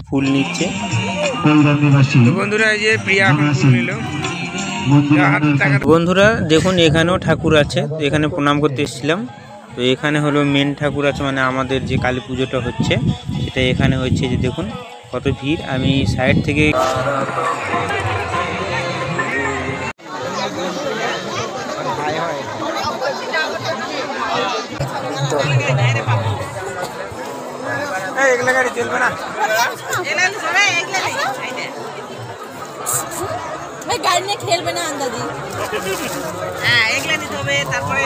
ফুল নিচ্ছে। বন্ধুরা এই যে প্রিয়া এখন ফুল নিল। বন্ধুরা দেখুন এখানেও ঠাকুর আছে, তো এখানে প্রণাম করতে এসেছিলাম। তো এখানে হলো মেন ঠাকুর আছে, মানে আমাদের যে কালী পুজোটা হচ্ছে সেটা এখানে হচ্ছে। যে দেখুন কত ভিড়। আমি সাইড থেকে চলবে না, গাড়ি নিয়ে খেলবে না আন্দাজি। হ্যাঁ এগুলা নিতে হবে। তারপরে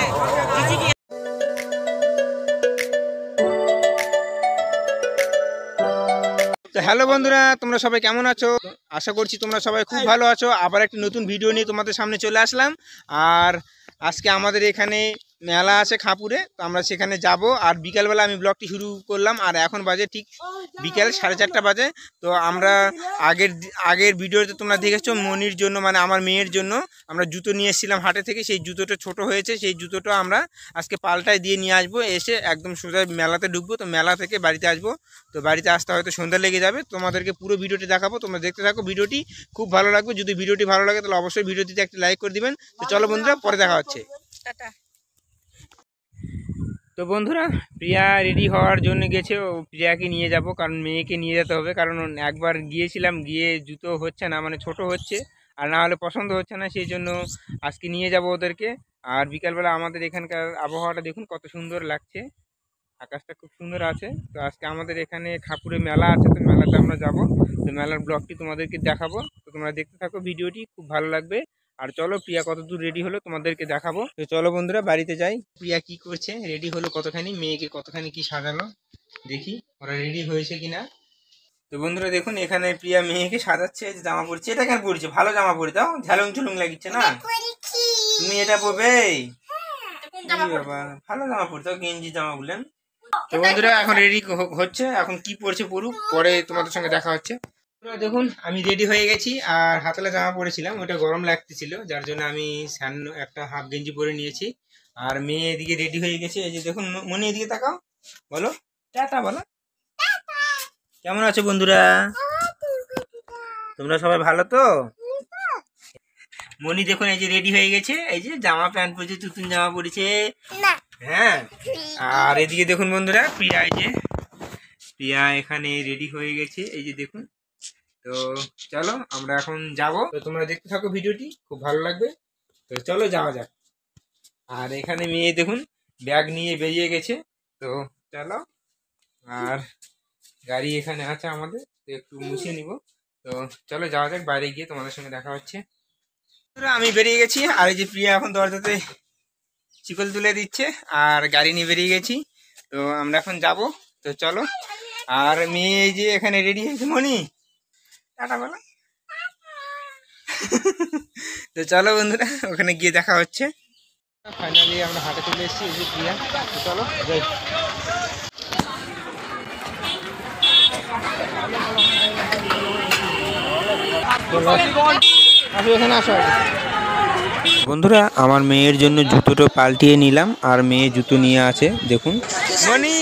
তো হ্যালো বন্ধুরা, তোমরা সবাই কেমন আছো? আশা করছি তোমরা সবাই খুব ভালো আছো। আবার একটি নতুন ভিডিও নিয়ে তোমাদের সামনে চলে আসলাম। আর আজকে আমাদের এখানে মেলা আছে খাপুরে, তো আমরা সেখানে যাব। আর বিকালবেলা আমি ব্লগটি শুরু করলাম, আর এখন বাজে ঠিক বিকাল 4:30 বাজে। তো আমরা আগের ভিডিওতে তোমরা দেখেছো মনির জন্য, মানে আমার মেয়ের জন্য আমরা জুতো নিয়ে এসেছিলাম হাটে থেকে। সেই জুতোটা ছোট হয়েছে, সেই জুতোটা আমরা আজকে পাল্টায় দিয়ে নিয়ে আসবো। এসে একদম সোজা মেলাতে ঢুকবো। তো মেলা থেকে বাড়িতে আসবো। তো বাড়িতে আসতে হয়তো সন্ধ্যা লেগে যাবে। তোমাদেরকে পুরো ভিডিওটি দেখাবো, তোমরা দেখতে থাকো। ভিডিওটি খুব ভালো লাগবে। যদি ভিডিওটি ভালো লাগে তাহলে অবশ্যই ভিডিওটিতে একটা লাইক করে দিবেন। তো চলো বন্ধুরা, পরে দেখা হচ্ছে। তো বন্ধুরা, প্রিয়া রেডি হওয়ার জন্য গেছে। ও প্রিয়াকে নিয়ে যাব, কারণ মেয়েকে নিয়ে যেতে হবে। কারণ একবার গিয়েছিলাম, গিয়ে জুতো হচ্ছে না, মানে ছোট হচ্ছে, আর না হলে পছন্দ হচ্ছে না। সেই জন্য আজকে নিয়ে যাব ওদেরকে। আর বিকালবেলা আমাদের এখানকার আবহাওয়াটা দেখুন কত সুন্দর লাগছে, আকাশটা খুব সুন্দর আছে। তো আজকে আমাদের এখানে খাপুরে মেলা আছে, তো মেলাতে আমরা যাব। তো মেলার ব্লগটি তোমাদেরকে দেখাবো। তো তোমরা দেখতে থাকো, ভিডিওটি খুব ভালো লাগবে। আর চলো প্রিয়া কতদূর রেডি হলো তোমাদেরকে দেখাবো। তো চলো বন্ধুরা বাড়িতে যাই। প্রিয়া কি করছে, রেডি হলো কতখানি, মেয়েকে কতখানি কি সাজালো, দেখি ওরা রেডি হয়েছে কিনা। তো বন্ধুরা দেখুন এখানে প্রিয়া মেয়েকে সাজাচ্ছে, জামা পরছে। এটা কেন পরছে? ভালো জামা পরে দাও, ঝালুং ঝুলুং লাগিচ্ছে না। তুমি এটা পরবে? বাবা ভালো জামা পরতে, গেঞ্জি জামা বললেন। তো বন্ধুরা এখন রেডি হচ্ছে, এখন কি পরছে পরুক, পরে তোমাদের সঙ্গে দেখা হচ্ছে। দেখুন আমি রেডি হয়ে গেছি। আর হাতলা জামা পরেছিলাম, ওটা গরম লাগতেছিল, যার জন্য আমি একটা হাফ গেঞ্জি পরে নিয়েছি। আর মেয়ে এদিকে রেডি হয়ে গেছে। এই যে দেখুন, মনে এদিকে তাকাও, বলো টাটা বলো। কেমন আছো বন্ধুরা? তোমরা সবাই ভালো তো? মনি দেখুন এই যে রেডি হয়ে গেছে, এই যে জামা প্যান্ট পরেছে, নতুন জামা পরেছে। হ্যাঁ, আর এদিকে দেখুন বন্ধুরা, প্রিয়া, এই যে প্রিয়া এখানে রেডি হয়ে গেছে, এই যে দেখুন। তো চলো আমরা এখন যাব। তো তোমরা দেখতে থাকো, ভিডিওটি খুব ভালো লাগবে। তো চলো যাওয়া যাক। আর এখানে মেয়ে দেখুন ব্যাগ নিয়ে বেরিয়ে গেছে। তো চলো, আর গাড়ি এখানে আছে আমাদের, তো একটু মুছে নিব। তো চলো যাওয়া যাক, বাইরে গিয়ে তোমাদের সঙ্গে দেখা হচ্ছে। আমি বেরিয়ে গেছি, আর এই যে প্রিয়া এখন দরজাতে চিকল তুলে দিচ্ছে, আর গাড়ি নিয়ে বেরিয়ে গেছি। তো আমরা এখন যাব। তো চলো, আর মেয়ে এই যে এখানে রেডি হয়েছে। মনি টাটা বলো। তো চলো বন্ধুরা, ওখানে গিয়ে দেখা হচ্ছে। ফাইনালি আমরা হাটে চলে এসেছি, এই যে প্রিয়া। তো চলো যাই। এখানে আসো বন্ধুরা, আমার মেয়ের জন্য জুতোটা পাল্টিয়ে নিলাম, আর মেয়ে জুতো নিয়ে আছে দেখুন। মনি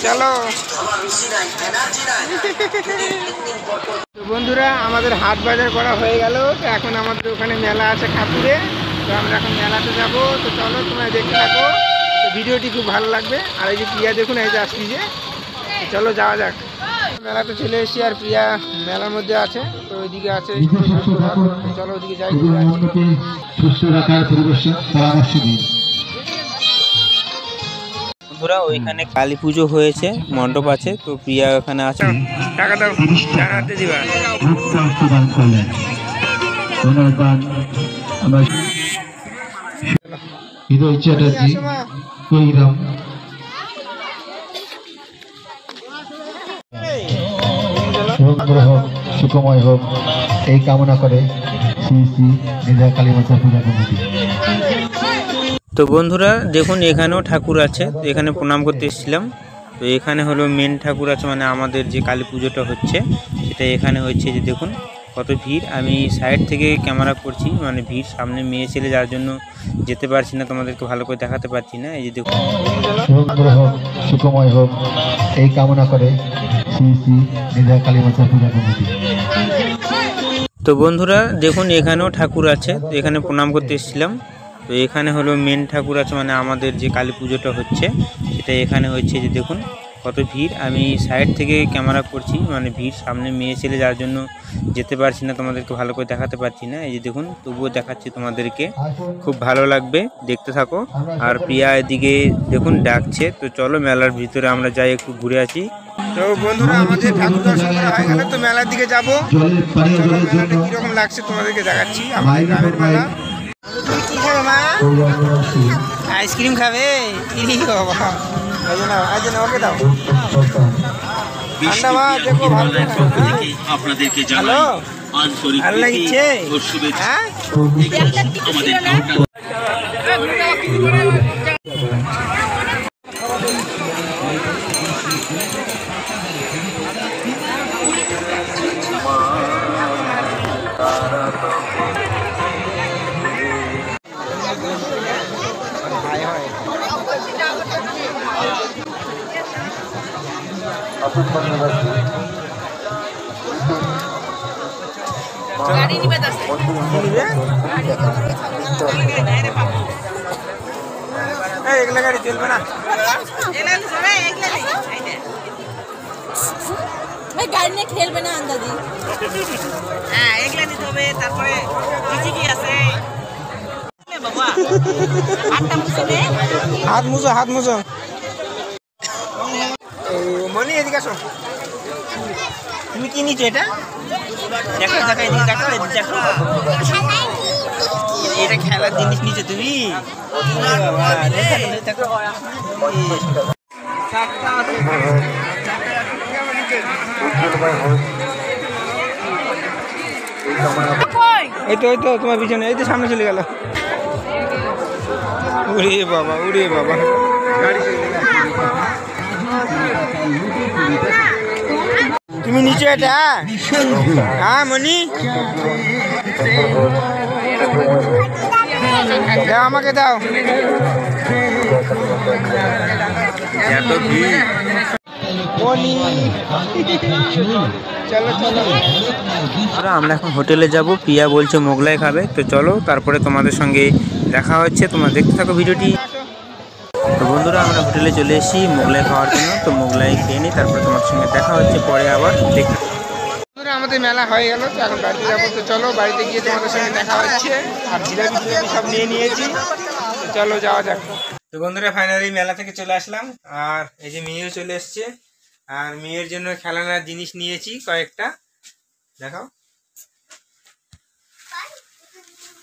চলো। তো বন্ধুরা আমাদের হাট বাজার করা হয়ে গেল। তো এখন আমাদের ওখানে মেলা আছে খাপুরে, তো আমরা এখন মেলাতে যাব। তো চলো তোমরা দেখতে থাকো, তো ভিডিওটি খুব ভালো লাগবে। আর এই যে প্রিয়া দেখুন এই যে আসছি যে। চলো যাওয়া যাক। মেলাতে চলে এসেছি, আর প্রিয়া মেলার মধ্যে আছে। তো ওইদিকে আছে, চলো ওইদিকে যাই। বন্ধুরা ওইখানে কালী পুজো হয়েছে, মণ্ডপ আছে। তো প্রিয়া ওখানে আছে। টাকা দাও, জানাতে দিবা। হৃদয় চ্যাটার্জি কৈরাম সুন্দর হোক, সুখময় হোক, এই কামনা করে শ্রী শ্রী নির্জা কালী মাতা পূজা কমিটি। তো বন্ধুরা দেখুন এখানেও ঠাকুর আছে, তো এখানে প্রণাম করতে এসেছিলাম। তো এখানে হলো মেন ঠাকুর আছে, মানে আমাদের যে কালী পুজোটা হচ্ছে সেটা এখানে হচ্ছে। যে দেখুন কত ভিড়। আমি সাইড থেকে ক্যামেরা করছি, মানে ভিড় সামনে মেয়ে ছেলে, যার জন্য যেতে পারছি না, তোমাদেরকে ভালো করে দেখাতে পারছি না। এই যে দেখুন সুন্দর হোক, সুখময় হোক, এই কামনা করে শ্রী শ্রী নিধা কালী মাতা পূজা কমিটি। তো বন্ধুরা দেখুন এখানেও ঠাকুর আছে, তো এখানে প্রণাম করতে এসেছিলাম। তো এখানে হলো মেন ঠাকুর আছে, মানে আমাদের যে কালী পুজোটা হচ্ছে সেটা এখানে হচ্ছে। যে দেখুন কত ভিড়, আমি সাইড থেকে ক্যামেরা করছি, মানে ভিড় সামনে মেয়ে ছেলে যার জন্য যেতে পারছি না, তোমাদেরকে ভালো করে দেখাতে পারছি না। এই যে দেখুন তবুও দেখাচ্ছি তোমাদেরকে, খুব ভালো লাগবে, দেখতে থাকো। আর প্রিয়া এদিকে দেখুন ডাকছে, তো চলো মেলার ভিতরে আমরা যাই, একটু ঘুরে আসি। তো বন্ধুরা আমাদের ঠাকুর দর্শন করা হয়ে গেল, তো মেলার দিকে যাবো। মেলাটা কিরকম লাগছে তোমাদেরকে দেখাচ্ছি, আমাদের গ্রামের মেলা। তুমি কি খাবে মা? আইসক্রিম খাবে? বাবা ওকে দাও ঠান্ডা মা, দেখো ভালো ভালো লাগছে। হ্যাঁ এগুলা গাড়ি চলবে না, গাড়ি নিয়ে খেলবে না আন্দাজি। হ্যাঁ এগুলা নিতে হবে। তারপরে কি আছে বাবা, হাত মুছো হাত মুছো। মনি এদিকে আসো, তুমি কি নিচ্ছ এটা? দেখো দেখো এদিকে দেখো, এদিকে দেখো, এটা খেলার জিনিস নিচ্ছ তুমি? এই তো এই তো তোমার পিছনে, এই তো সামনে চলে গেল। উড়ে বাবা উড়ে বাবা, গাড়ি চলে গেল। তুমি নিচে এটা? হ্যাঁ মনি দাও, আমাকে দাও। এত ভিড়, চলো চলো। আমরা এখন হোটেলে যাব, প্রিয়া বলছে মোগলাই খাবে, তো চলো তারপরে তোমাদের সঙ্গে দেখা হচ্ছে, তোমরা দেখতে থাকো ভিডিওটি। তো বন্ধুরা আমরা হোটেলে চলে এসেছি মোগলাই খাওয়ার জন্য, তো মোগলাই খেয়ে নিই, তারপরে তোমাদের সঙ্গে দেখা হচ্ছে পরে আবার দেখতে। বন্ধুরা আমাদের মেলা হয়ে গেল, তো এখন বাড়িতে যাবো, তো চলো বাড়িতে গিয়ে তোমাদের সঙ্গে দেখা হচ্ছে। আর জিলাপি জিলাপি সব নিয়ে নিয়েছি, তো চলো যাওয়া যাক। তো বন্ধুরা ফাইনালি মেলা থেকে চলে আসলাম, আর এই যে মেয়েও চলে এসছে, আর মেয়ের জন্য খেলনার জিনিস নিয়েছি কয়েকটা, দেখাও।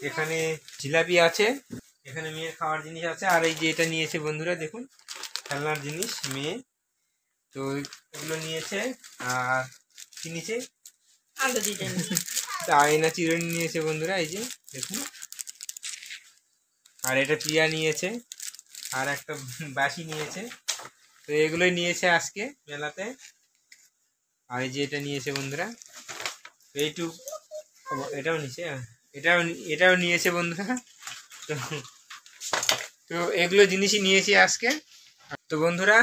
এখানে জিলাপি আছে, এখানে মেয়ের খাওয়ার জিনিস আছে, আর এই যে এটা নিয়েছে বন্ধুরা দেখুন খেলনার জিনিস মেয়ে, তো এগুলো নিয়েছে। আর কি নিয়েছে? আয়না চিরুনি নিয়েছে বন্ধুরা, এই যে দেখুন। আর এটা প্রিয়া নিয়েছে, আর একটা বাসি নিয়েছে, তো এগুলোই নিয়েছে আজকে মেলাতে। আর এই যে এটা নিয়েছে বন্ধুরা, এইটুক, এটাও নিয়েছে, এটাও নিয়েছে বন্ধুরা। তো এগুলো জিনিসই নিয়েছি আজকে। তো বন্ধুরা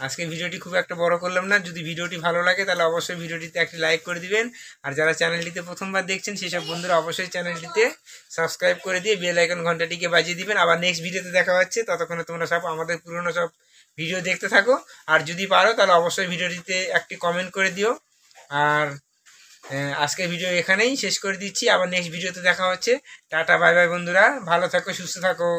আজকে ভিডিওটি খুব একটা বড় করলাম না, যদি ভিডিওটি ভালো লাগে তাহলে অবশ্যই ভিডিওটিতে একটি লাইক করে দিবেন। আর যারা চ্যানেলটিতে প্রথমবার দেখছেন সেসব বন্ধুরা অবশ্যই চ্যানেলটিতে সাবস্ক্রাইব করে দিয়ে বেল আইকন ঘন্টাটিকে বাজিয়ে দিবেন। আবার নেক্সট ভিডিওতে দেখা হচ্ছে, ততক্ষণে তোমরা সব আমাদের পুরনো সব ভিডিও দেখতে থাকো। আর যদি পারো তাহলে অবশ্যই ভিডিওটিতে একটি কমেন্ট করে দিও। আর আজকের ভিডিও এখানেই শেষ করে দিচ্ছি, আবার নেক্সট ভিডিওতে দেখা হচ্ছে। টাটা বাই বাই বন্ধুরা, ভালো থাকো সুস্থ থাকো।